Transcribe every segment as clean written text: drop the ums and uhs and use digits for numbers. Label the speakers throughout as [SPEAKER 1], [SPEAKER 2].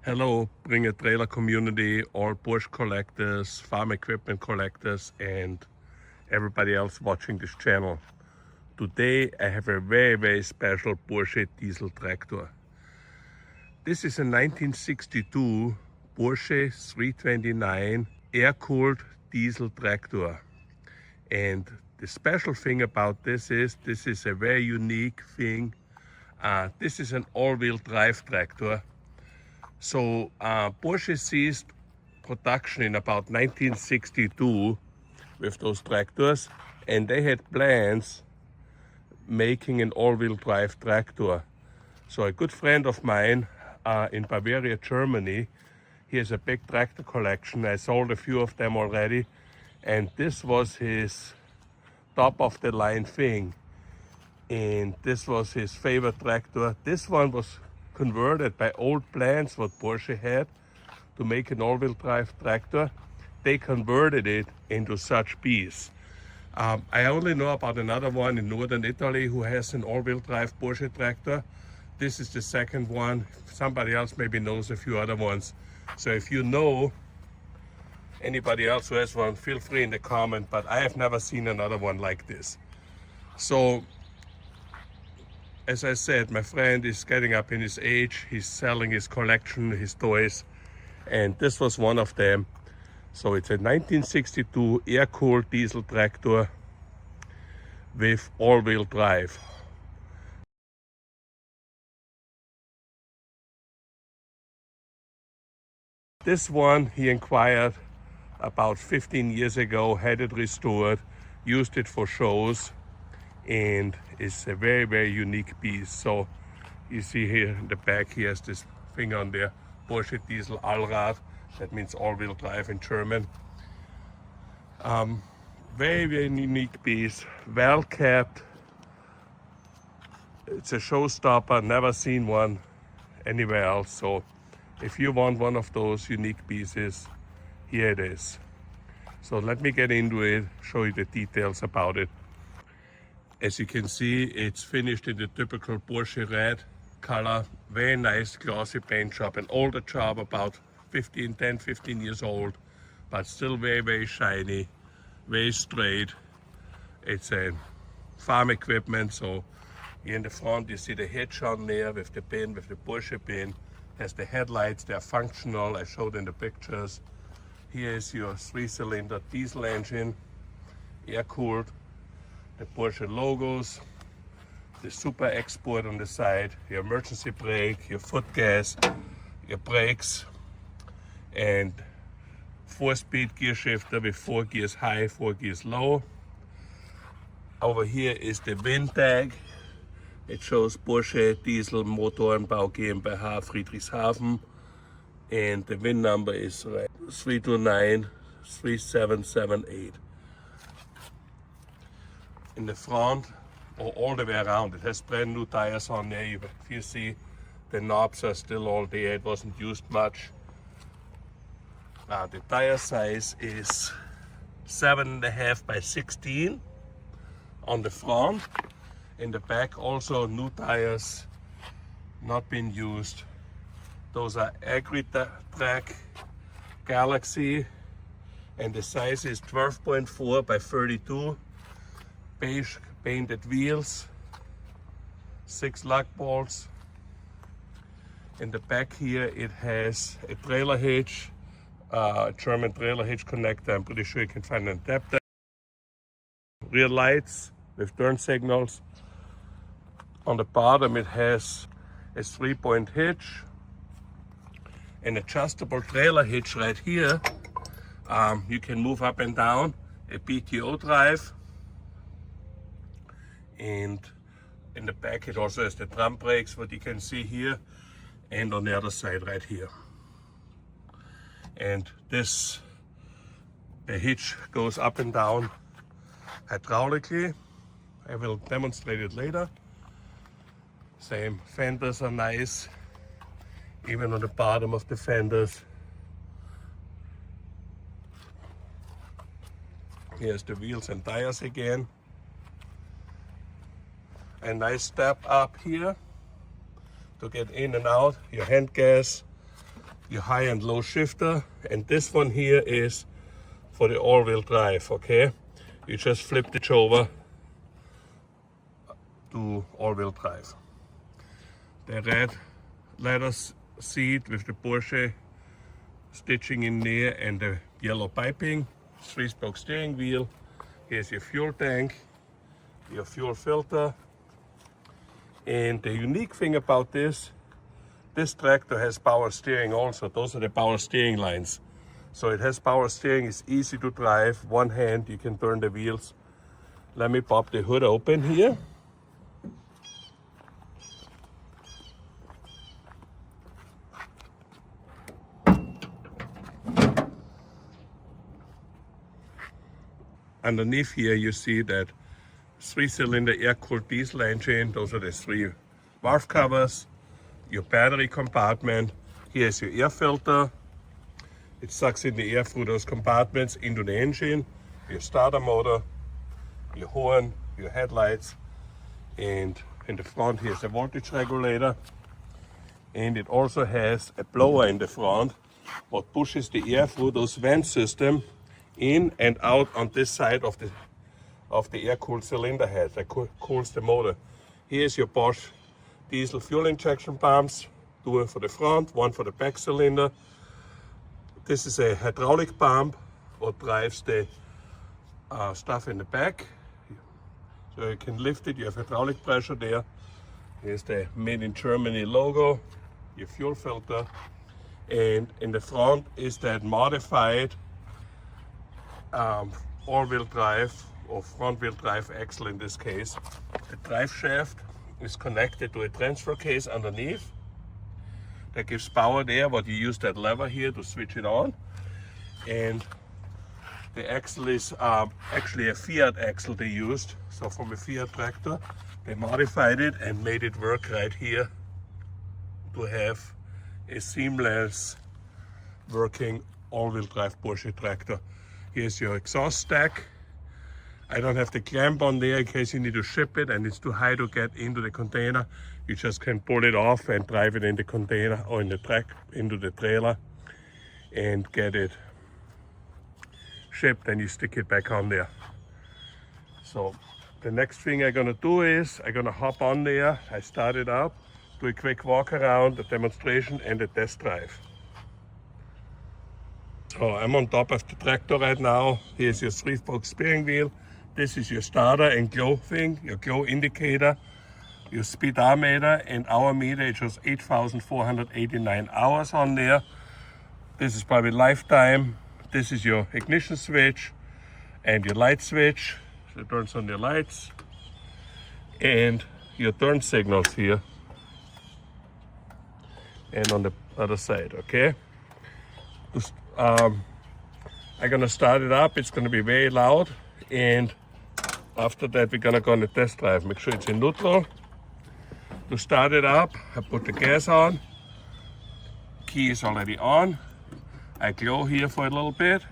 [SPEAKER 1] Hello, Bring a Trailer community, all Porsche collectors, farm equipment collectors, and everybody else watching this channel. Today I have a very special Porsche diesel tractor. This is a 1962 Porsche 329 air-cooled diesel tractor. And the special thing about this is a very unique thing. This is an all-wheel drive tractor. So Porsche ceased production in about 1962 with those tractors, and they had plans making an all-wheel drive tractor. So a good friend of mine in Bavaria, Germany, he has a big tractor collection. I sold a few of them already, and this was his top of the line thing. And this was his favorite tractor. This one was converted by old plans what Porsche had to make an all-wheel drive tractor. They converted it into such beasts. I only know about another one in northern Italy who has an all-wheel drive Porsche tractor. This is the second one. Somebody else maybe knows a few other ones. So if you know anybody else who has one, feel free in the comment, but I have never seen another one like this. So as I said, my friend is getting up in his age. He's selling his collection, his toys, and this was one of them. So it's a 1962 air-cooled diesel tractor with all-wheel drive. This one he inquired about 15 years ago, had it restored, used it for shows, and it's a very unique piece. So you see here in the back, he has this thing on there, Porsche diesel Allrad. That means all-wheel drive in German. Very unique piece, well kept. It's a showstopper, never seen one anywhere else. So if you want one of those unique pieces, here it is. So let me get into it, show you the details about it. As you can see, it's finished in the typical Porsche red color. Very nice glossy paint job, an older job, about 10, 15 years old, but still very shiny, very straight. It's a farm equipment, so here in the front you see the hitch on there with the pin, with the Porsche pin. Has the headlights, they're functional, I showed in the pictures. Here is your 3-cylinder diesel engine, air-cooled. The Porsche logos, the super export on the side, your emergency brake, your foot gas, your brakes, and 4-speed gear shifter with 4 gears high, 4 gears low. Over here is the VIN tag. It shows Porsche Diesel Motorenbau GmbH Friedrichshafen, and the VIN number is 3293778. In the front, or all the way around, it has brand new tires on there. If you see, the knobs are still all there, it wasn't used much. The tire size is 7.5 by 16 on the front. In the back also new tires, not been used. Those are Agri-Track Galaxy, and the size is 12.4 by 32. Beige painted wheels, 6 lug bolts. In the back here it has a trailer hitch, German trailer hitch connector. I'm pretty sure you can find an adapter. Rear lights with turn signals. On the bottom it has a 3-point hitch, an adjustable trailer hitch right here. You can move up and down, a PTO drive. And in the back it also has the drum brakes, what you can see here, and on the other side right here. And the hitch goes up and down hydraulically. I will demonstrate it later. Same fenders are nice, even on the bottom of the fenders. Here's the wheels and tires again. A nice step up here to get in and out, your hand gas, your high and low shifter, and this one here is for the all-wheel drive, okay? You just flip it over to all-wheel drive. The red leather seat with the Porsche stitching in there and the yellow piping, 3-spoke steering wheel. Here's your fuel tank, your fuel filter. And the unique thing about this tractor has power steering also. Those are the power steering lines. So it has power steering, it's easy to drive. One hand, you can turn the wheels. Let me pop the hood open here. Underneath here you see that 3-cylinder air-cooled diesel engine. Those are the 3 valve covers, your battery compartment. Here's your air filter. It sucks in the air through those compartments into the engine, your starter motor, your horn, your headlights, and in the front here's a voltage regulator. And it also has a blower in the front what pushes the air through those vent system in and out on this side of the air-cooled cylinder head that cools the motor. Here's your Porsche diesel fuel injection pumps, 2 for the front, 1 for the back cylinder. This is a hydraulic pump what drives the stuff in the back. So you can lift it, you have hydraulic pressure there. Here's the Made in Germany logo, your fuel filter. And in the front is that modified all-wheel drive or front-wheel drive axle in this case. The drive shaft is connected to a transfer case underneath that gives power there, but you use that lever here to switch it on. And the axle is actually a Fiat axle they used. So from a Fiat tractor, they modified it and made it work right here to have a seamless working all-wheel drive Porsche tractor. Here's your exhaust stack. I don't have the clamp on there in case you need to ship it and it's too high to get into the container. You just can pull it off and drive it in the container or in the track into the trailer and get it shipped, and you stick it back on there. So the next thing I'm gonna do is I'm gonna hop on there. I start it up, do a quick walk around, a demonstration and a test drive. So I'm on top of the tractor right now. Here's your 3-spoke steering wheel. This is your starter and glow thing, your glow indicator, your speedometer and hour meter. It shows 8,489 hours on there. This is probably lifetime. This is your ignition switch and your light switch. So it turns on your lights. And your turn signals here. And on the other side, okay? I'm gonna start it up. It's gonna be very loud, and after that we're gonna go on a test drive. Make sure it's in neutral. To start it up, I put the gas on. Key is already on. I glow here for a little bit.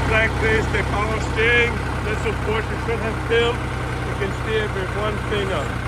[SPEAKER 1] drivetrain, the power steering. That's what Porsche should have built. You can steer with one finger.